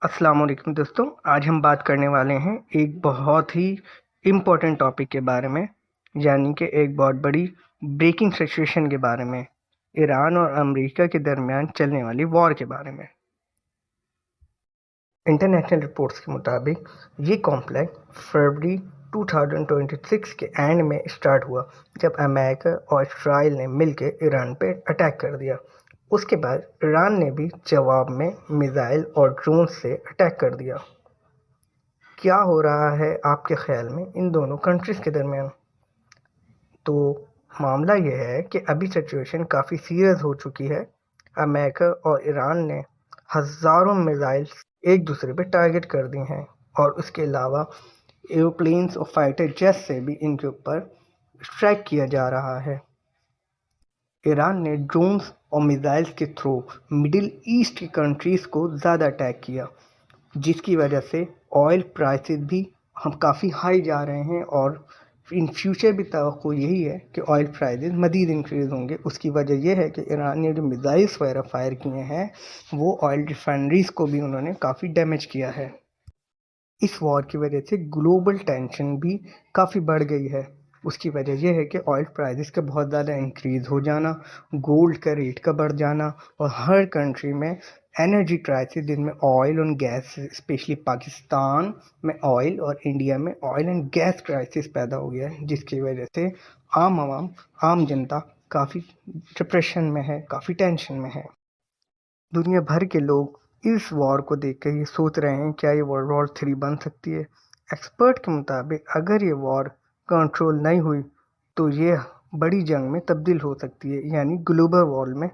السلام علیکم دوستوں، آج ہم بات کرنے والے ہیں ایک بہت ہی امپورٹنٹ ٹاپک کے بارے میں، یعنی کہ ایک بہت بڑی بریکنگ سچویشن کے بارے میں، ایران اور امریکہ کے درمیان چلنے والی وار کے بارے میں۔ انٹرنیشنل رپورٹس کے مطابق یہ کانفلکٹ فروری 2026 کے اینڈ میں اسٹارٹ ہوا، جب امریکہ اور اسرائیل نے مل کے ایران پہ اٹیک کر دیا۔ اس کے بعد ایران نے بھی جواب میں میزائل اور ڈرون سے اٹیک کر دیا۔ کیا ہو رہا ہے آپ کے خیال میں ان دونوں کنٹریز کے درمیان؟ تو معاملہ یہ ہے کہ ابھی سچویشن کافی سیریس ہو چکی ہے۔ امریکہ اور ایران نے ہزاروں میزائل ایک دوسرے پہ ٹارگٹ کر دی ہیں، اور اس کے علاوہ ایروپلینز اور فائٹر جیٹ سے بھی ان کے اوپر اسٹرائک کیا جا رہا ہے۔ ایران نے ڈرونز اور میزائلز کے تھرو مڈل ایسٹ کی کنٹریز کو زیادہ اٹیک کیا، جس کی وجہ سے آئل پرائسز بھی کافی ہائی جا رہے ہیں، اور ان فیوچر بھی توقع یہی ہے کہ آئل پرائسز مزید انکریز ہوں گے۔ اس کی وجہ یہ ہے کہ ایران نے جو میزائلز وغیرہ فائر کیے ہیں، وہ آئل ریفائنریز کو بھی انہوں نے کافی ڈیمیج کیا ہے۔ اس وار کی وجہ سے گلوبل ٹینشن بھی کافی بڑھ گئی ہے۔ اس کی وجہ یہ ہے کہ آئل پرائسز کا بہت زیادہ انکریز ہو جانا، گولڈ کا ریٹ کا بڑھ جانا، اور ہر کنٹری میں انرجی کرائسس، جن میں آئل اور گیس، اسپیشلی پاکستان میں آئل اور انڈیا میں آئل اینڈ گیس کرائسس پیدا ہو گیا ہے، جس کی وجہ سے عام جنتا کافی ڈپریشن میں ہے، کافی ٹینشن میں ہے۔ دنیا بھر کے لوگ اس وار کو دیکھ کے یہ سوچ رہے ہیں کیا یہ ورلڈ وار 3 بن سکتی ہے۔ ایکسپرٹ کے مطابق اگر یہ وار کنٹرول نہیں ہوئی تو یہ بڑی جنگ میں تبدیل ہو سکتی ہے، یعنی گلوبل وار میں